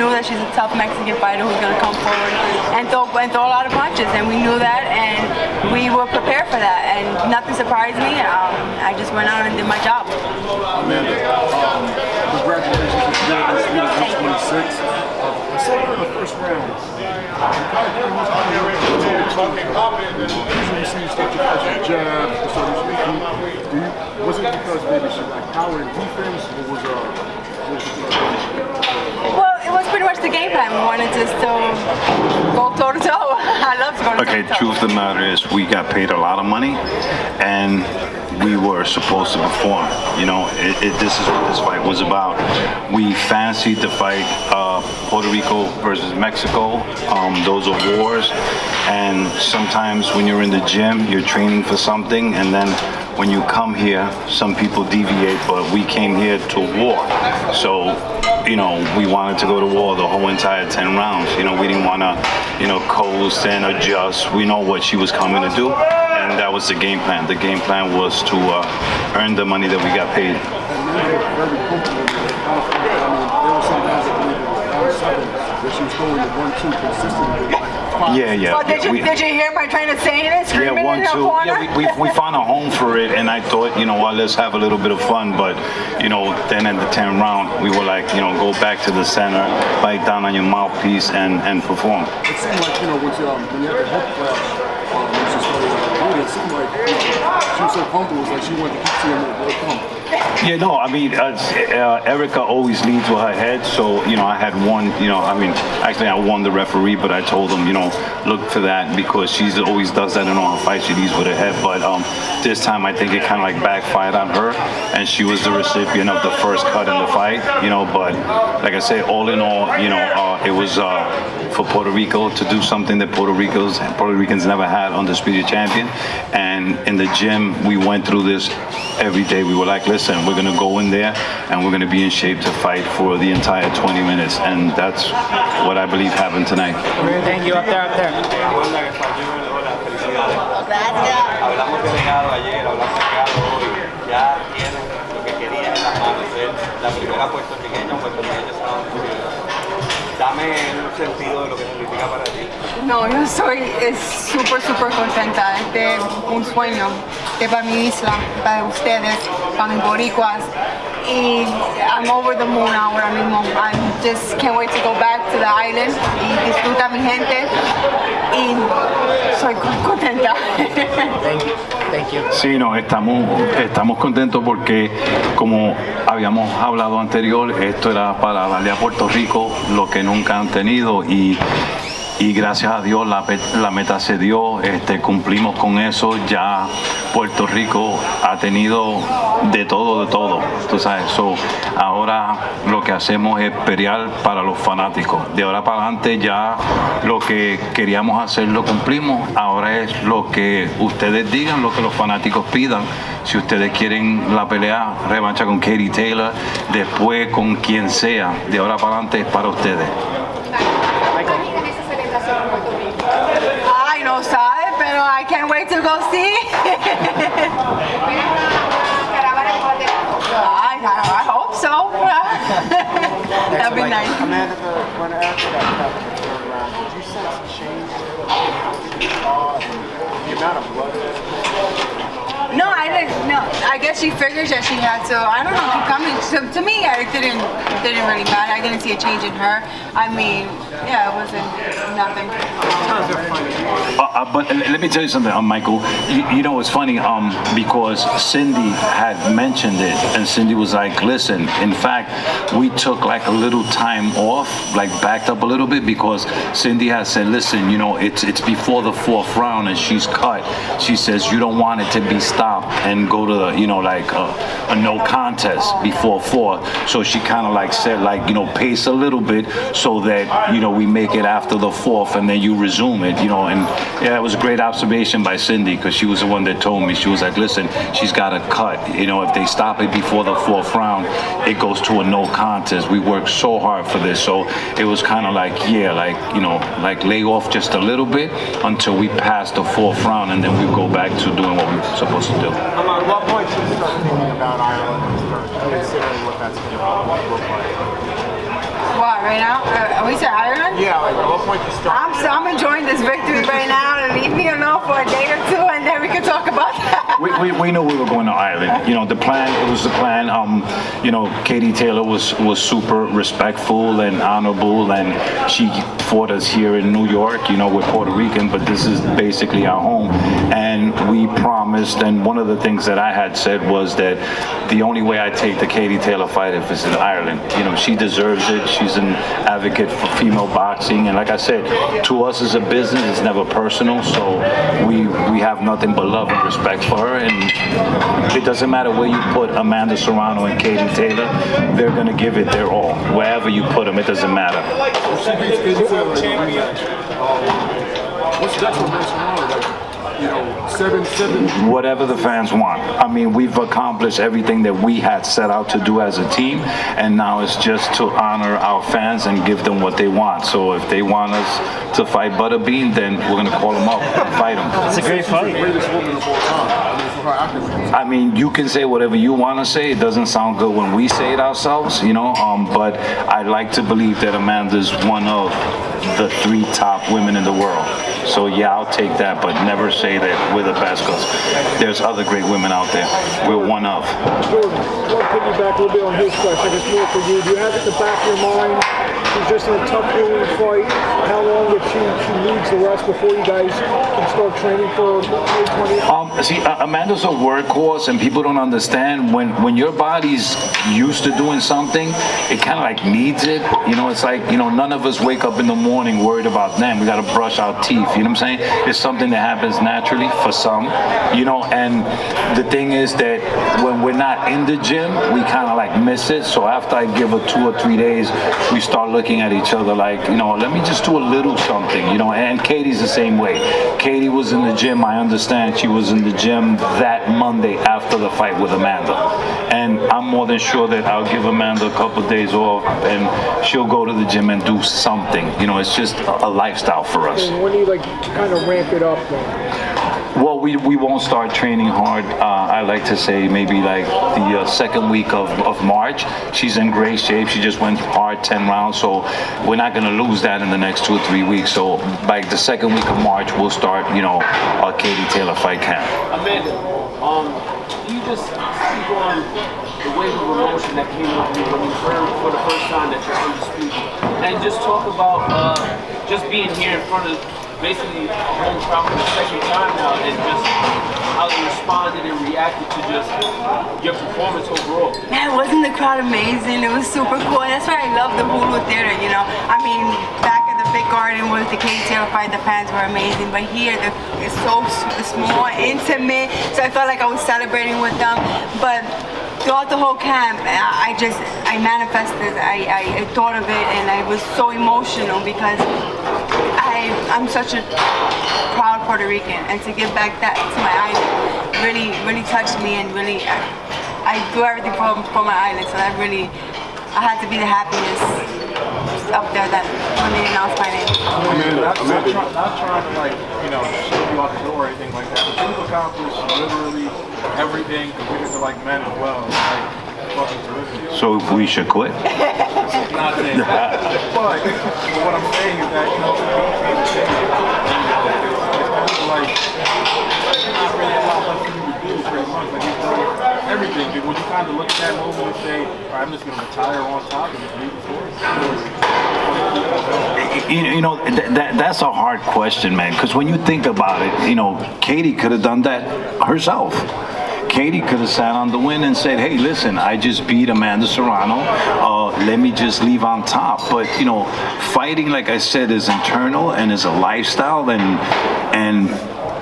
knew that she's a tough Mexican fighter who's going to come forward and throw a lot of punches, and we knew that, and we were prepared for that, and nothing surprised me. I just went out and did my job. Amanda, congratulations on beating this 26. I saw her in the first round. Usually you see you start your first with jab, was it because maybe she lacked power in defense, or was well, it was pretty much the game plan. We wanted to still go toe to toe. I love to go toe to toe. Okay, truth of the matter is we got paid a lot of money, and we were supposed to perform. You know, this is what this fight was about. We fancied the fight, Puerto Rico versus Mexico. Those are wars, and sometimes when you're in the gym, you're training for something, and then when you come here, some people deviate, but we came here to war. So, you know, we wanted to go to war the whole entire 10 rounds. You know, we didn't want to, you know, coast and adjust. We know what she was coming to do, and that was the game plan. The game plan was to earn the money that we got paid. Yeah. Well, did you hear my trying to say it? Screaming in her corner? Yeah, we found a home for it, and I thought, you know what, let's have a little bit of fun. But, you know, then in the 10th round, we were like, you know, go back to the center, bite down on your mouthpiece, and perform. It seemed like, you know, when you had the head clash, it seemed like she was so comfortable, it was like she wanted to keep seeing more come. Yeah, no, I mean, Erica always leads with her head, so, you know, I had one, you know, I mean, actually I won the referee, but I told him, you know, look for that, because she always does that in all her fights, she leads with her head, but this time I think it kind of like backfired on her, and she was the recipient of the first cut in the fight, you know, but like I say, all in all, you know, it was for Puerto Rico to do something that Puerto Ricans never had, undisputed champion, and in the gym, we went through this every day. We were like, listen, we're going to go in there and we're going to be in shape to fight for the entire 20 minutes. And that's what I believe happened tonight. Thank you. Up there. Hablamos de legado ayer, hablamos de legado hoy. Ya tienen lo que querían en las manos, ser la primera puertorriqueña se Dame un sentido de lo que significa para ti. No, yo soy súper contenta. Este es un sueño para mi isla, para ustedes, para mis boricuas. Y I'm over the moon ahora mismo. I just can't wait to go back to the island y disfrutar mi gente. Y soy contenta. Thank you. Sí, no, estamos contentos porque, como habíamos hablado anterior, esto era para darle a Puerto Rico lo que nunca han tenido, y gracias a Dios la meta se dio, cumplimos con eso. Ya Puerto Rico ha tenido de todo, tú sabes. Ahora lo que hacemos es pelear para los fanáticos. De ahora para adelante ya lo que queríamos hacer lo cumplimos. Ahora es lo que ustedes digan, lo que los fanáticos pidan. Si ustedes quieren la pelea, revancha con Katie Taylor, después con quien sea, de ahora para adelante es para ustedes. Ay, no sabe, pero I can't wait to go see. I hope so. That'd be nice. Amanda, when after that third round, did you sense a change in the amount of blood? No, I didn't. No, I guess she figures that she had to. I don't know. Keep coming. To me, it didn't really matter. I didn't see a change in her. I mean, yeah, it wasn't nothing. But let me tell you something, Michael. You know, it's funny because Cindy had mentioned it, and Cindy was like, "Listen, in fact, we took like a little time off, like backed up a little bit, because Cindy has said, listen, you know, it's before the 4th round, and she's cut. She says you don't want it to be stopped and go to the, you know, like a no contest before 4. So she kind of like said, like, you know, pace a little bit so that, you know, we make it after the 4th and then you resume it, you know." And yeah, it was a great observation by Cindy, because she was the one that told me. She was like, listen, she's got a cut. You know, if they stop it before the 4th round, it goes to a no contest. We worked so hard for this. So it was kind of like, yeah, like, you know, like lay off just a little bit until we pass the 4th round, and then we go back to doing what we're supposed to do. At what point did you start thinking about Ireland, considering what that's going to look like? what, right now? We said Ireland? Yeah, like at what point you start? I'm enjoying this victory right now. Leave me alone for a day or two, and then we can talk about that. We knew we were going to Ireland. You know, the plan. It was the plan. You know, Katie Taylor was super respectful and honorable, and she fought us here in New York. You know, we're Puerto Rican, but this is basically our home, and we promised. And one of the things that I had said was that the only way I take the Katie Taylor fight if it's in Ireland. You know, she deserves it. She's an advocate for female boxing, and like I said, to us as a business, it's never personal. So we have nothing but love and respect for her, and it doesn't matter where you put Amanda Serrano and Katie Taylor, they're gonna give it their all. Wherever you put them, it doesn't matter. What's next for Amanda Serrano? Like, you know, seven. Whatever the fans want. I mean, we've accomplished everything that we had set out to do as a team, and now it's just to honor our fans and give them what they want. So if they want us to fight Butterbean, then we're gonna call them up and fight them. It's a great fight. Greatest woman of all time. I mean, for her acting. I mean, you can say whatever you want to say. It doesn't sound good when we say it ourselves, you know. But I like to believe that Amanda's one of the 3 top women in the world. So yeah, I'll take that, but never say that we're the best, because there's other great women out there. We're one of. Jordan, I want to piggyback a little bit on his question. It's more for you. Do you have it in the back of your mind? She's just in a tough grueling fight. How long if she needs the rest before you guys can start training for May 20th? See, Amanda's a workhorse, and people don't understand when your body's used to doing something, it kind of like needs it. You know, it's like, you know, none of us wake up in the morning worried about them. We got to brush our teeth. You know what I'm saying? It's something that happens naturally for some, you know, and the thing is that when we're not in the gym, we kind of like miss it. So after I give her 2 or 3 days, we start looking at each other like, you know, let me just do a little something, you know. And Katie's the same way. Katie was in the gym. I understand she was in the gym that Monday after the fight with Amanda, and I'm more than sure that I'll give Amanda a couple of days off and she'll go to the gym and do something. You know, it's just a lifestyle for us. And when do you like kind of ramp it up then? Well, we won't start training hard. I like to say maybe like the second week of March. She's in great shape. She just went hard 10 rounds, so we're not going to lose that in the next 2 or 3 weeks. So by the second week of March, we'll start, you know, our Katie Taylor fight camp. Amanda, can you just speak on the wave of emotion that came over you when you heard for the first time that you're undisputed, and just talk about just being here in front of basically a home crowd for the second time now, and just how they responded and reacted to just your performance overall? Man, wasn't the crowd amazing? It was super cool. And that's why I love the Hulu Theater, you know. I mean, back at the big garden with the Katie Taylor fight, the fans were amazing. But here, it's so small, intimate. So I felt like I was celebrating with them. But throughout the whole camp, I manifested, I thought of it, and I was so emotional because I'm such a proud Puerto Rican, and to give back that to my island really touched me, and really I do everything for my island, so I had to be the happiest up there that when they announced my name. Not trying to, like, you know, show you out the door or anything like that, but you've accomplished literally everything compared to like men as well. Like, fucking terrific. So we should quit? Not saying that, but what I'm saying is that, you know, to be it's kind of like there's not really a lot left for you to do pretty much. Like, you've done everything. Would you kind of look at that moment and say, all right, I'm just gonna retire on top and just leave the force? You know, that's a hard question, man, because when you think about it, you know, Katie could have done that herself. Katie could have sat on the win and said, hey, listen, I just beat Amanda Serrano. Let me just leave on top. But, you know, fighting, like I said, is internal and is a lifestyle. And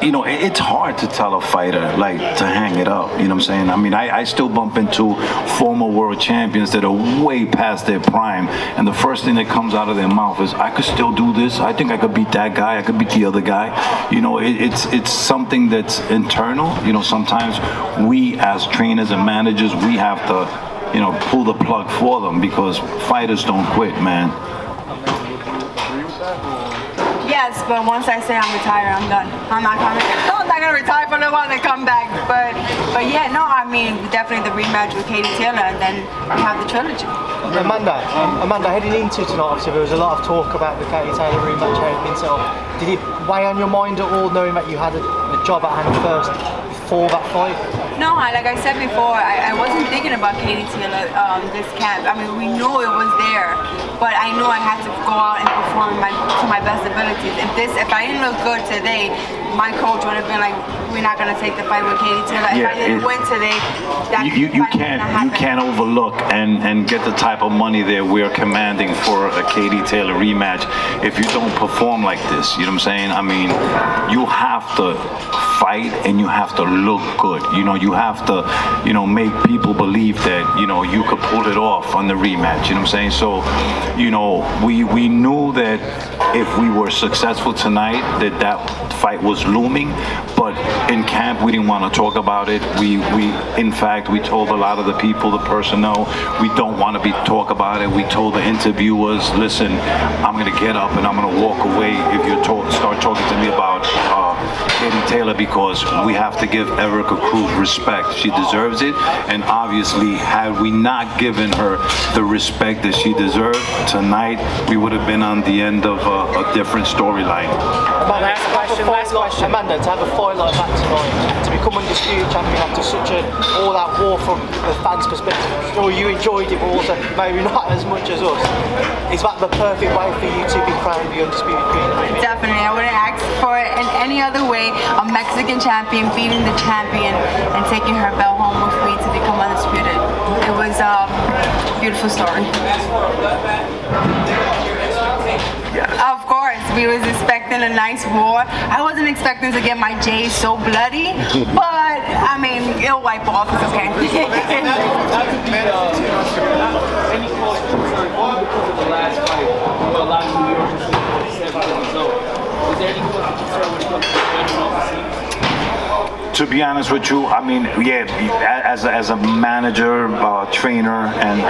you know, it's hard to tell a fighter, like, to hang it up. You know what I'm saying? I mean, I still bump into former world champions that are way past their prime, and the first thing that comes out of their mouth is, I could still do this. I think I could beat that guy. I could beat the other guy. You know, it's something that's internal. You know, sometimes we as trainers and managers, we have to, you know, pull the plug for them, because fighters don't quit, man. Yes, but once I say I'm retired, I'm done. I'm not gonna retire for a little while and come back. But yeah, no, I mean, definitely the rematch with Katie Taylor, and then we have the trilogy. Amanda, heading into tonight, obviously there was a lot of talk about the Katie Taylor rematch, how it had been set up. Did it weigh on your mind at all, knowing that you had a job at hand first before that fight? No, like I said before, I wasn't thinking about Katie Taylor this camp. I mean, we knew it was there, but I knew I had to go out and perform to my best abilities. If I didn't look good today, my coach would have been like, "We're not gonna take the fight with Katie Taylor." If I didn't win today, you can't overlook and get the type of money that we're commanding for a Katie Taylor rematch if you don't perform like this. You know what I'm saying? I mean, you have to fight and you have to look good. You have to, make people believe that, you could pull it off on the rematch. You know what I'm saying? So, we knew that if we were successful tonight, that fight was looming. But in camp, we didn't want to talk about it. In fact, we told a lot of the people, the personnel, we don't want to talk about it. We told the interviewers, listen, I'm going to get up and I'm going to walk away if you start talking to me about Katie Taylor, because we have to give Erica Cruz respect. She deserves it, and obviously, had we not given her the respect that she deserved tonight, we would have been on the end of a different storyline. Last question. Amanda, to have a fight like that tonight, to become undisputed champion after such all that war from the fans' perspective, or you enjoyed it, but also maybe not as much as us, is that the perfect way for you to be crowned the undisputed queen? Definitely, I wouldn't ask for it in any other way. A Mexican champion beating the champion and taking her belt home with me to become undisputed. It was a beautiful story. Of course, we was expecting a nice war. I wasn't expecting to get my J's so bloody, but I mean, it'll wipe off. It's okay. Any cause concern only because of the last fight? A lot of New Yorkers said the result. Is there any cause of concern when it comes to the overseas? To be honest with you, I mean, yeah, as a manager, trainer, and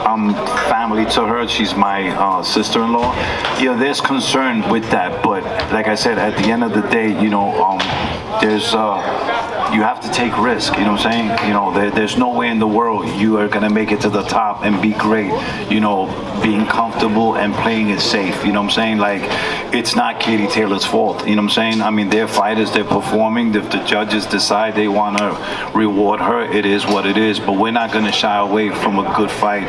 I'm family to her. She's my sister-in-law. There's concern with that, but like I said, at the end of the day, there's you have to take risk. You know what I'm saying? There's no way in the world you are gonna make it to the top and be great. Being comfortable and playing it safe. You know what I'm saying? Like, it's not Katie Taylor's fault. You know what I'm saying? I mean, they're fighters. They're performing. If the judges decide they want to reward her, it is what it is. But we're not gonna shy away from a good fight,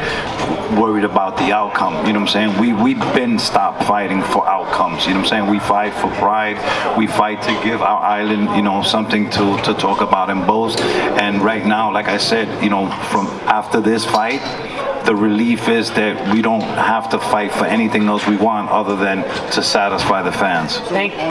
worried about the outcome. You know what I'm saying? We've been stopped fighting for outcomes. You know what I'm saying? We fight for pride. We fight to give our island, something to talk about and boast. And right now, like I said, from after this fight, the relief is that we don't have to fight for anything else we want other than to satisfy the fans. Thank you.